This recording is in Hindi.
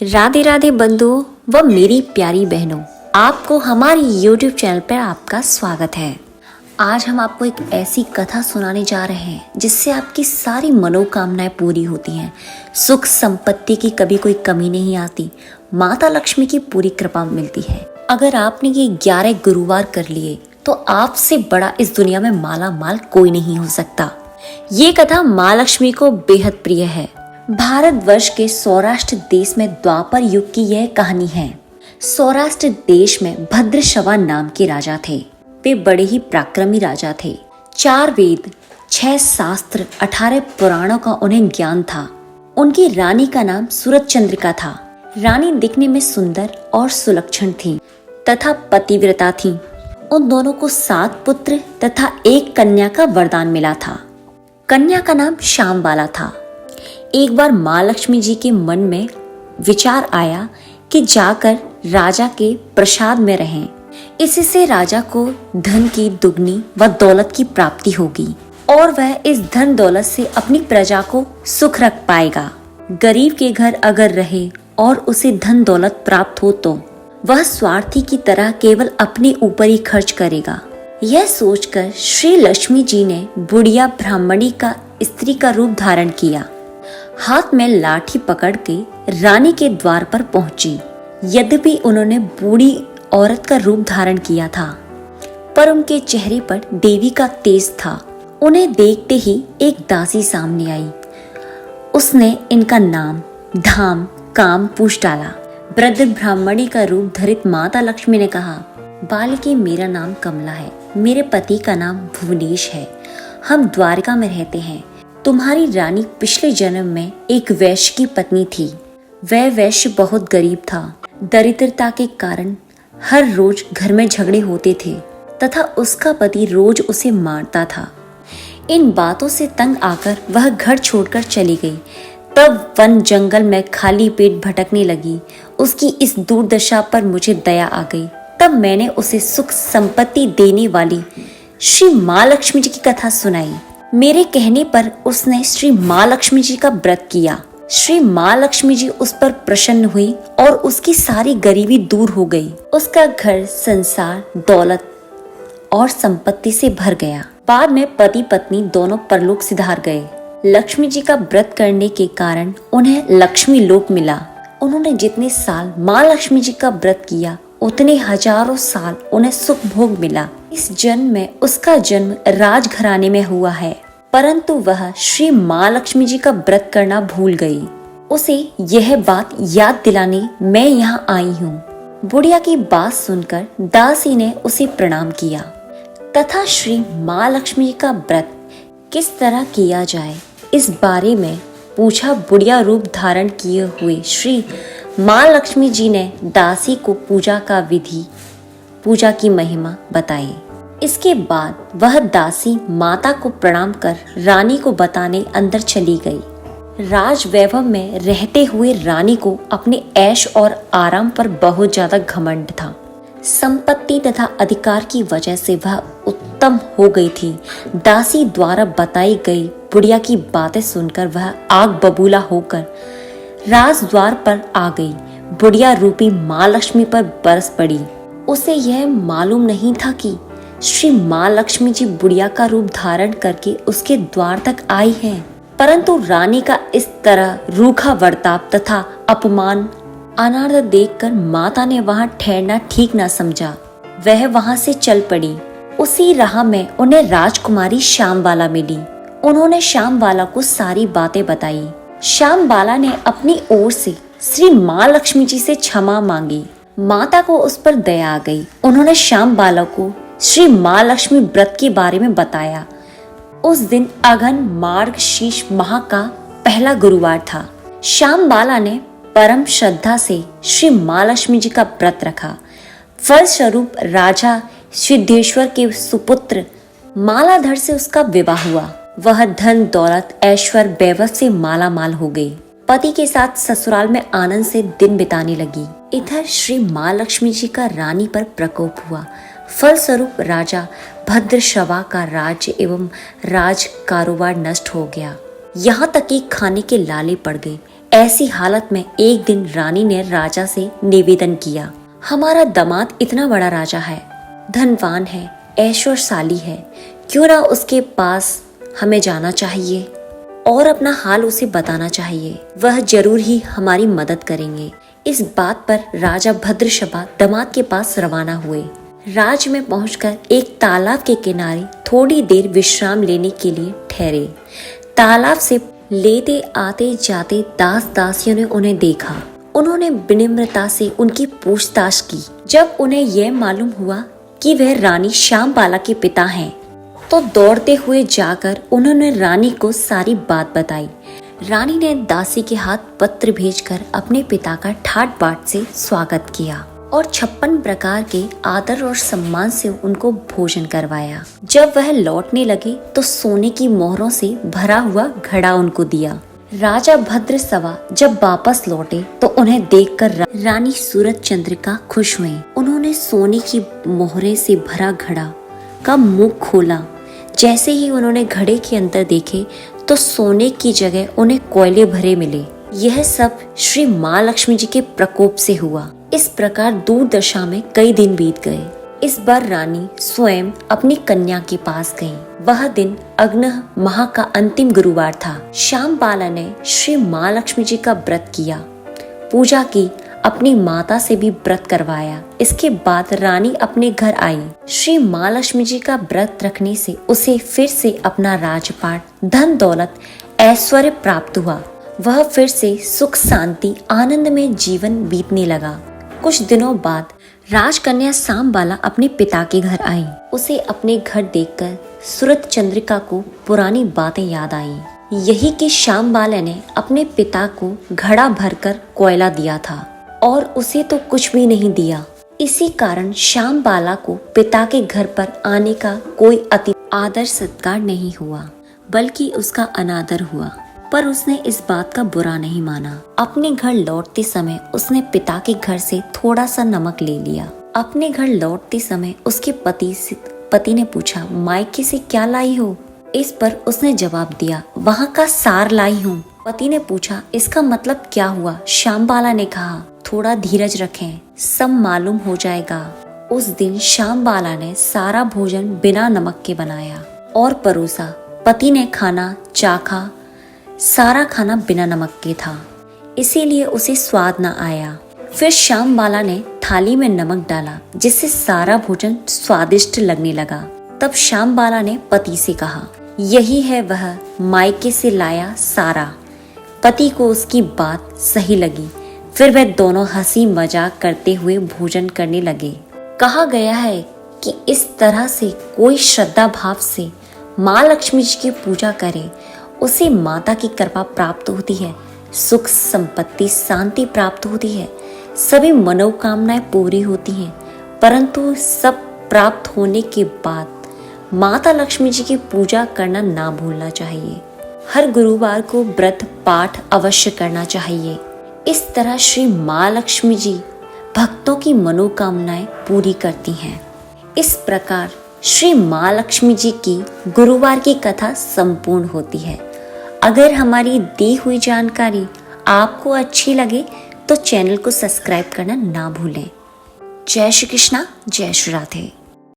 राधे राधे बंधुओं व मेरी प्यारी बहनों, आपको हमारी YouTube चैनल पर आपका स्वागत है। आज हम आपको एक ऐसी कथा सुनाने जा रहे हैं जिससे आपकी सारी मनोकामनाएं पूरी होती हैं। सुख संपत्ति की कभी कोई कमी नहीं आती, माता लक्ष्मी की पूरी कृपा मिलती है। अगर आपने ये 11 गुरुवार कर लिए तो आपसे बड़ा इस दुनिया में माला माल कोई नहीं हो सकता। ये कथा माँ लक्ष्मी को बेहद प्रिय है। भारतवर्ष के सौराष्ट्र देश में द्वापर युग की यह कहानी है। सौराष्ट्र देश में भद्रश्रवा नाम के राजा थे। वे बड़े ही पराक्रमी राजा थे। 4 वेद, 6 शास्त्र, 18 पुराणों का उन्हें ज्ञान था। उनकी रानी का नाम सूरजचंद्रिका था। रानी दिखने में सुंदर और सुलक्षण थी तथा पतिव्रता थी। उन दोनों को 7 पुत्र तथा 1 कन्या का वरदान मिला था। कन्या का नाम श्यामबाला था। एक बार माँ लक्ष्मी जी के मन में विचार आया कि जाकर राजा के प्रसाद में रहें। इससे राजा को धन की दुगनी व दौलत की प्राप्ति होगी और वह इस धन दौलत से अपनी प्रजा को सुख रख पाएगा। गरीब के घर अगर रहे और उसे धन दौलत प्राप्त हो तो वह स्वार्थी की तरह केवल अपने ऊपर ही खर्च करेगा। यह सोचकर श्री लक्ष्मी जी ने बुढ़िया ब्राह्मणी का स्त्री का रूप धारण किया। हाथ में लाठी पकड़ के रानी के द्वार पर पहुंची। यद्यपि उन्होंने बूढ़ी औरत का रूप धारण किया था, पर उनके चेहरे पर देवी का तेज था। उन्हें देखते ही एक दासी सामने आई। उसने इनका नाम, धाम, काम पूछ डाला। वृद्ध ब्राह्मणी का रूप धरित माता लक्ष्मी ने कहा, बालिके, मेरा नाम कमला है। मेरे पति का नाम भुवनेश है। हम द्वारका में रहते हैं। तुम्हारी रानी पिछले जन्म में एक वैश्य की पत्नी थी। वह वैश्य बहुत गरीब था। दरिद्रता के कारण हर रोज घर में झगड़े होते थे तथा उसका पति रोज उसे मारता था। इन बातों से तंग आकर वह घर छोड़कर चली गई। तब वन जंगल में खाली पेट भटकने लगी। उसकी इस दुर्दशा पर मुझे दया आ गई। तब मैंने उसे सुख संपत्ति देने वाली श्री माँ लक्ष्मी जी की कथा सुनाई। मेरे कहने पर उसने श्री माँ लक्ष्मी जी का व्रत किया। श्री माँ लक्ष्मी जी उस पर प्रसन्न हुई और उसकी सारी गरीबी दूर हो गई। उसका घर संसार, दौलत और संपत्ति से भर गया। बाद में पति पत्नी दोनों परलोक सिधार गए। लक्ष्मी जी का व्रत करने के कारण उन्हें लक्ष्मी लोक मिला। उन्होंने जितने साल माँ लक्ष्मी जी का व्रत किया उतने हजारों साल उन्हें सुख भोग मिला। इस जन्म में उसका जन्म राजघराने में हुआ है, परंतु वह श्री माँ लक्ष्मी जी का व्रत करना भूल गई। उसे यह बात याद दिलाने मैं यहाँ आई हूँ। बुढ़िया की बात सुनकर दासी ने उसे प्रणाम किया तथा श्री माँ लक्ष्मी जी का व्रत किस तरह किया जाए इस बारे में पूछा। बुढ़िया रूप धारण किए हुए श्री माँ लक्ष्मी जी ने दासी को पूजा की महिमा बताई। इसके बाद वह दासी माता को प्रणाम कर रानी को बताने अंदर चली गई। राज वैभव में रहते हुए रानी को अपने ऐश और आराम पर बहुत ज्यादा घमंड था। संपत्ति तथा अधिकार की वजह से वह उत्तम हो गई थी। दासी द्वारा बताई गई बुढ़िया की बातें सुनकर वह आग बबूला होकर राजद्वार पर आ गई। बुढ़िया रूपी माँ लक्ष्मी पर बरस पड़ी। उसे यह मालूम नहीं था कि श्री माँ लक्ष्मी जी बुढ़िया का रूप धारण करके उसके द्वार तक आई हैं। परंतु रानी का इस तरह रूखा बर्ताव तथा अपमान अनादर देखकर माता ने वहां ठहरना ठीक न समझा। वह वहां से चल पड़ी। उसी राह में उन्हें राजकुमारी श्यामबाला मिली। उन्होंने श्यामबाला को सारी बातें बताई। श्यामबाला ने अपनी ओर से श्री माँ लक्ष्मी जी से क्षमा मांगी। माता को उस पर दया आ गई। उन्होंने श्यामबाला को श्री माँ लक्ष्मी व्रत के बारे में बताया। उस दिन अगन मार्गशीर्ष माह का पहला गुरुवार था। श्यामबाला ने परम श्रद्धा से श्री माँ लक्ष्मी जी का व्रत रखा। फलस्वरूप राजा सिद्धेश्वर के सुपुत्र मालाधर से उसका विवाह हुआ। वह धन दौलत ऐश्वर्य वैभव से माला माल हो गई। पति के साथ ससुराल में आनंद से दिन बिताने लगी। इधर श्री माँ लक्ष्मी जी का रानी पर प्रकोप हुआ। फलस्वरूप राजा भद्रश्रवा का राज्य एवं राज कारोबार नष्ट हो गया। यहाँ तक कि खाने के लाले पड़ गए। ऐसी हालत में एक दिन रानी ने राजा से निवेदन किया, हमारा दामाद इतना बड़ा राजा है, धनवान है, ऐश्वर्यशाली है, क्यों ना उसके पास हमें जाना चाहिए और अपना हाल उसे बताना चाहिए। वह जरूर ही हमारी मदद करेंगे। इस बात पर राजा भद्रशबा दामाद के पास रवाना हुए। राज में पहुंचकर एक तालाब के किनारे थोड़ी देर विश्राम लेने के लिए ठहरे। तालाब से लेते आते जाते दास दासियों ने उन्हें देखा। उन्होंने विनम्रता से उनकी पूछताछ की। जब उन्हें यह मालूम हुआ कि वह रानी श्यामबाला के पिता हैं, तो दौड़ते हुए जाकर उन्होंने रानी को सारी बात बताई। रानी ने दासी के हाथ पत्र भेजकर अपने पिता का ठाट बाट से स्वागत किया और 56 प्रकार के आदर और सम्मान से उनको भोजन करवाया। जब वह लौटने लगे तो सोने की मोहरों से भरा हुआ घड़ा उनको दिया। राजा भद्रशबा जब वापस लौटे तो उन्हें देखकर रानी सूरज चंद्रिका खुश हुई। उन्होंने सोने की मोहरे से भरा घड़ा का मुंह खोला। जैसे ही उन्होंने घड़े के अंदर देखे तो सोने की जगह उन्हें कोयले भरे मिले। यह सब श्री माँ लक्ष्मी जी के प्रकोप से हुआ। इस प्रकार दूर दशा में कई दिन बीत गए। इस बार रानी स्वयं अपनी कन्या के पास गई। वह दिन अग्नह माह का अंतिम गुरुवार था। श्यामबाला ने श्री माँ लक्ष्मी जी का व्रत किया, पूजा की, अपनी माता से भी व्रत करवाया। इसके बाद रानी अपने घर आई। श्री माँ लक्ष्मी जी का व्रत रखने से उसे फिर से अपना राजपाट, धन दौलत, ऐश्वर्य प्राप्त हुआ। वह फिर से सुख शांति आनंद में जीवन बीतने लगा। कुछ दिनों बाद राजकन्या श्यामबाला अपने पिता के घर आई। उसे अपने घर देखकर सूरज चंद्रिका को पुरानी बातें याद आई। यही कि श्यामबाला ने अपने पिता को घड़ा भरकर कोयला दिया था और उसे तो कुछ भी नहीं दिया। इसी कारण श्यामबाला को पिता के घर पर आने का कोई अति आदर सत्कार नहीं हुआ, बल्कि उसका अनादर हुआ। पर उसने इस बात का बुरा नहीं माना। अपने घर लौटते समय उसने पिता के घर से थोड़ा सा नमक ले लिया। अपने घर लौटते समय उसके पति ने पूछा, मायके से क्या लाई हो? इस पर उसने जवाब दिया, वहाँ का सार लाई हूँ। पति ने पूछा, इसका मतलब क्या हुआ? श्यामबाला ने कहा, थोड़ा धीरज रखें, सब मालूम हो जाएगा। उस दिन श्यामबाला ने सारा भोजन बिना नमक के बनाया और परोसा। पति ने खाना चाखा, सारा खाना बिना नमक के था, इसीलिए उसे स्वाद न आया। फिर श्यामबाला ने थाली में नमक डाला, जिससे सारा भोजन स्वादिष्ट लगने लगा। तब श्यामबाला ने पति से कहा, यही है वह मायके से लाया सारा। पति को उसकी बात सही लगी। फिर वे दोनों हंसी मजाक करते हुए भोजन करने लगे। कहा गया है कि इस तरह से कोई श्रद्धा भाव से माँ लक्ष्मी जी की पूजा करे, उसे माता की कृपा प्राप्त होती है, सुख संपत्ति शांति प्राप्त होती है, सभी मनोकामनाएं पूरी होती हैं। परंतु सब प्राप्त होने के बाद माता लक्ष्मी जी की पूजा करना ना भूलना चाहिए। हर गुरुवार को व्रत पाठ अवश्य करना चाहिए। इस तरह श्री माँ लक्ष्मी जी भक्तों की मनोकामनाएं पूरी करती हैं। इस प्रकार श्री माँ लक्ष्मी जी की गुरुवार की कथा संपूर्ण होती है। अगर हमारी दी हुई जानकारी आपको अच्छी लगे तो चैनल को सब्सक्राइब करना ना भूलें। जय श्री कृष्णा, जय श्री राधे।